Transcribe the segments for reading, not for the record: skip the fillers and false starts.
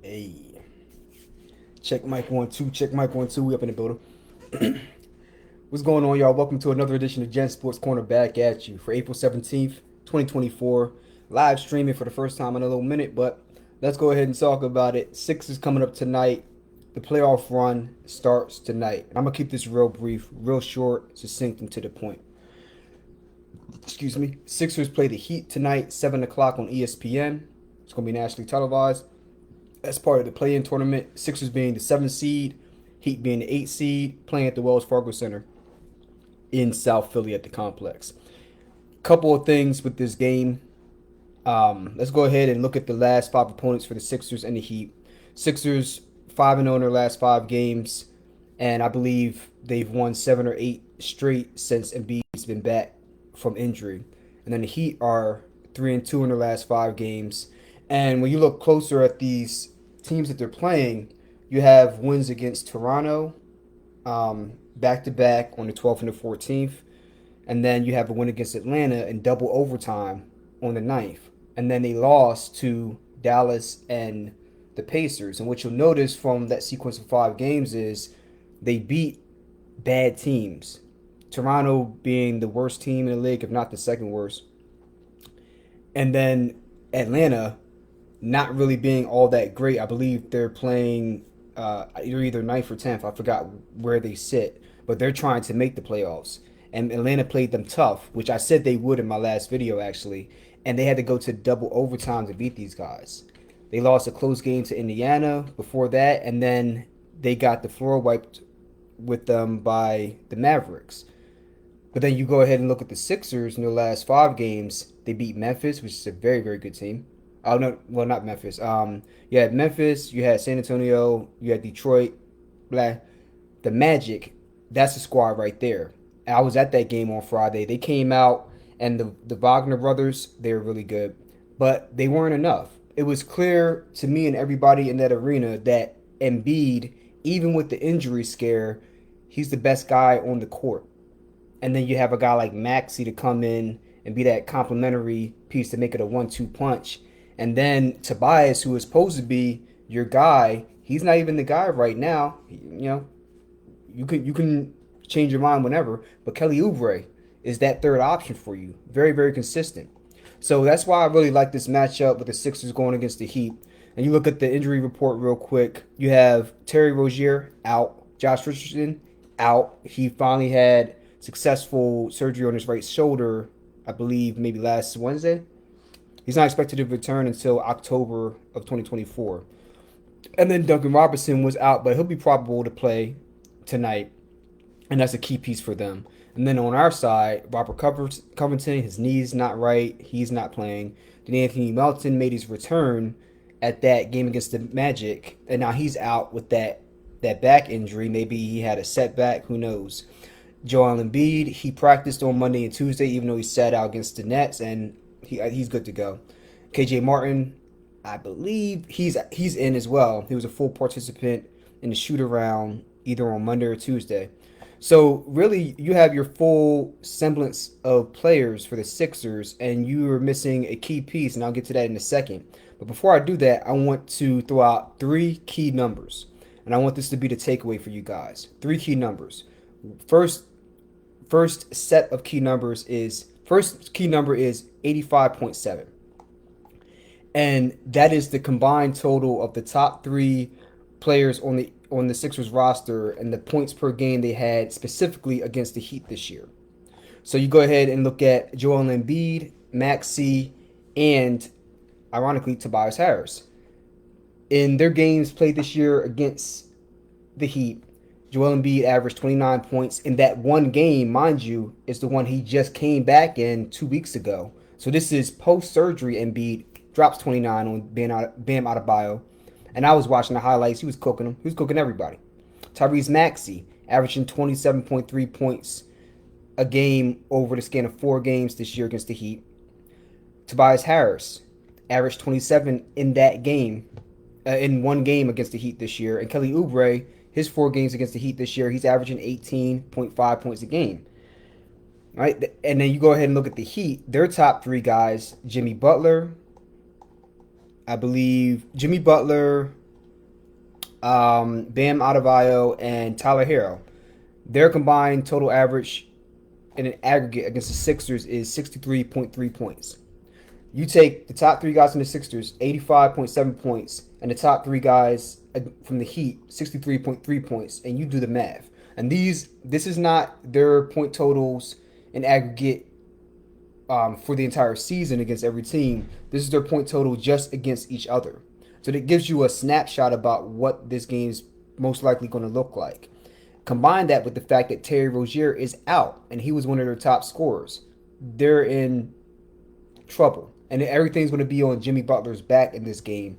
Hey, check mic 1 2. Check mic 1 2. We up in the building. What's going on, y'all? Welcome to another edition of Gen Sports Corner. Back at you for April 17th, 2024. Live streaming for the first time in a little minute, but let's go ahead and talk about it. Six is coming up tonight. The playoff run starts tonight, and I'm gonna keep this real brief, real short, succinct, and to the point. Excuse me. Sixers play the Heat tonight, 7 o'clock on ESPN. It's gonna be nationally televised. As part of the play-in tournament. Sixers being the 7th seed, Heat being the 8th seed, playing at the Wells Fargo Center in South Philly at the complex. Couple of things with this game. Let's go ahead and look at the last five opponents for the Sixers and the Heat. Sixers 5-0 in their last five games, and I believe they've won 7 or 8 straight since Embiid's been back from injury. And then the Heat are 3-2 in their last five games. And when you look closer at these teams that they're playing, you have wins against Toronto, back to back on the 12th and the 14th, and then you have a win against Atlanta in double overtime on the 9th, and then they lost to Dallas and the Pacers. And what you'll notice from that sequence of five games is they beat bad teams. Toronto being the worst team in the league, if not the second worst, and then Atlanta not really being all that great. I believe they're playing either ninth or 10th. I forgot where they sit, but they're trying to make the playoffs. And Atlanta played them tough, which I said they would in my last video, actually. And they had to go to double overtime to beat these guys. They lost a close game to Indiana before that, and then they got the floor wiped with them by the Mavericks. But then you go ahead and look at the Sixers in their last five games. They beat Memphis, which is a very, very good team. Oh no, well not Memphis. You had Memphis, you had San Antonio, you had Detroit, blah. The Magic, that's the squad right there. And I was at that game on Friday. They came out, and the Wagner brothers, they were really good, but they weren't enough. It was clear to me and everybody in that arena that Embiid, even with the injury scare, he's the best guy on the court. And then you have a guy like Maxey to come in and be that complementary piece to make it a 1-2 punch. And then Tobias, who is supposed to be your guy, he's not even the guy right now. You can change your mind whenever, but Kelly Oubre is that third option for you. Very, very consistent. So that's why I really like this matchup with the Sixers going against the Heat. And you look at the injury report real quick. You have Terry Rozier out, Josh Richardson out. He finally had successful surgery on his right shoulder, I believe maybe last Wednesday. He's not expected to return until October of 2024. And then Duncan Robinson was out, but he'll be probable to play tonight. And that's a key piece for them. And then on our side, Robert Covington, his knee's not right. He's not playing. Then Anthony Melton made his return at that game against the Magic. And now he's out with that back injury. Maybe he had a setback. Who knows? Joel Embiid, he practiced on Monday and Tuesday, even though he sat out against the Nets. And he's good to go. KJ Martin, I believe he's in as well. He was a full participant in the shoot around either on Monday or Tuesday. So really, you have your full semblance of players for the Sixers, and you are missing a key piece, and I'll get to that in a second. But before I do that, I want to throw out three key numbers, and I want this to be the takeaway for you guys. Three key numbers. First set of key numbers is First key number is 85.7. And that is the combined total of the top three players on the Sixers roster and the points per game they had specifically against the Heat this year. So you go ahead and look at Joel Embiid, Maxey, and ironically Tobias Harris. In their games played this year against the Heat, Joel Embiid averaged 29 points. In that one game, mind you, is the one he just came back in 2 weeks ago. So this is post-surgery Embiid. Drops 29 on Bam Adebayo. And I was watching the highlights. He was cooking them. He was cooking everybody. Tyrese Maxey averaging 27.3 points a game over the span of 4 games this year against the Heat. Tobias Harris averaged 27 in that game, in one game against the Heat this year. And Kelly Oubre, his 4 games against the Heat this year, he's averaging 18.5 points a game. All right, and then you go ahead and look at the Heat. Their top 3 guys, Jimmy Butler, I believe Jimmy Butler, Bam Adebayo, and Tyler Hero. Their combined total average in an aggregate against the Sixers is 63.3 points. You take the top three guys from the Sixers, 85.7 points, and the top three guys from the Heat, 63.3 points, and you do the math. And this is not their point totals in aggregate for the entire season against every team. This is their point total just against each other. So that gives you a snapshot about what this game's most likely going to look like. Combine that with the fact that Terry Rozier is out, and he was one of their top scorers. They're in trouble. And everything's going to be on Jimmy Butler's back in this game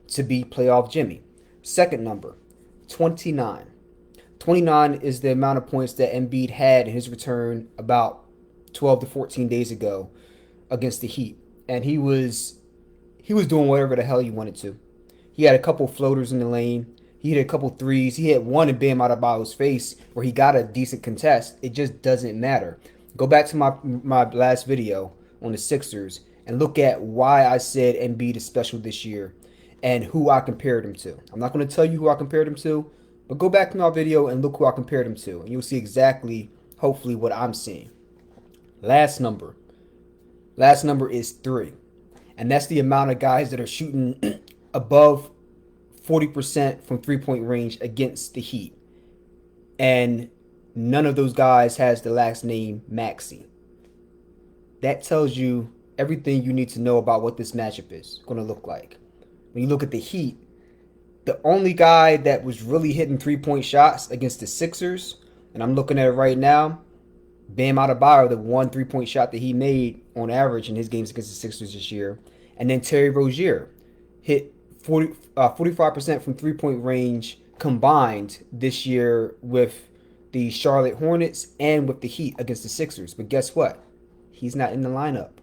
to beat playoff Jimmy. Second number, 29. 29 is the amount of points that Embiid had in his return about 12 to 14 days ago against the Heat. And he was doing whatever the hell he wanted to. He had a couple floaters in the lane. He hit a couple threes. He hit one and Bam Adebayo's face where he got a decent contest. It just doesn't matter. Go back to my last video on the Sixers and look at why I said Embiid is special this year and who I compared him to. I'm not going to tell you who I compared him to, but go back to my video and look who I compared him to, and you'll see exactly, hopefully, what I'm seeing. Last number is 3, and that's the amount of guys that are shooting above 40% from three-point range against the Heat, and none of those guys has the last name Maxey. That tells you everything you need to know about what this matchup is going to look like. When you look at the Heat, the only guy that was really hitting three-point shots against the Sixers, and I'm looking at it right now, Bam Adebayo, the one three-point shot that he made on average in his games against the Sixers this year, and then Terry Rozier hit 45% from three-point range combined this year with the Charlotte Hornets and with the Heat against the Sixers. But guess what? He's not in the lineup.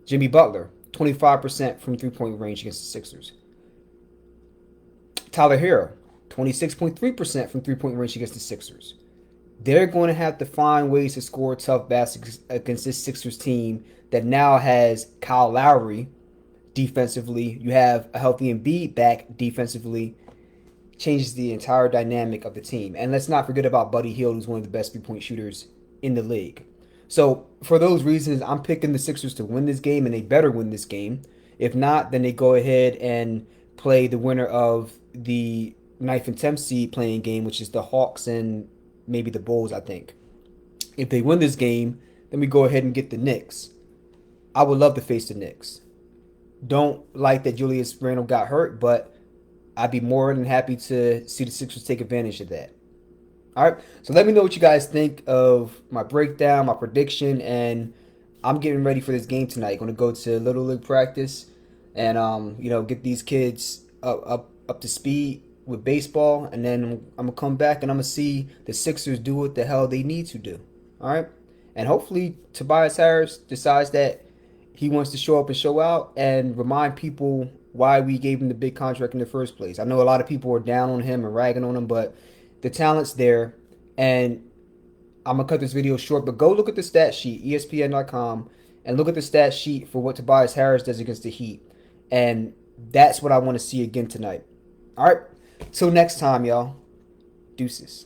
Jimmy Butler, 25% from three-point range against the Sixers. Tyler Hero, 26.3% from three-point range against the Sixers. They're going to have to find ways to score tough baskets against this Sixers team that now has Kyle Lowry defensively. You have a healthy Embiid back defensively. Changes the entire dynamic of the team. And let's not forget about Buddy Hield, who's one of the best three-point shooters in the league. So for those reasons, I'm picking the Sixers to win this game, and they better win this game. If not, then they go ahead and play the winner of the 9th and 10th seed playing game, which is the Hawks and maybe the Bulls, I think. If they win this game, then we go ahead and get the Knicks. I would love to face the Knicks. Don't like that Julius Randle got hurt, but I'd be more than happy to see the Sixers take advantage of that. All right, so let me know what you guys think of my breakdown, my prediction, and I'm getting ready for this game tonight. Going to go to Little League practice and get these kids up to speed with baseball, and then I'm gonna come back and I'm gonna see the Sixers do what the hell they need to do. All right, and hopefully Tobias Harris decides that he wants to show up and show out and remind people why we gave him the big contract in the first place. I know a lot of people are down on him and ragging on him, but the talent's there, and I'm going to cut this video short, but go look at the stat sheet, ESPN.com, and look at the stat sheet for what Tobias Harris does against the Heat. And that's what I want to see again tonight. All right, till next time, y'all. Deuces.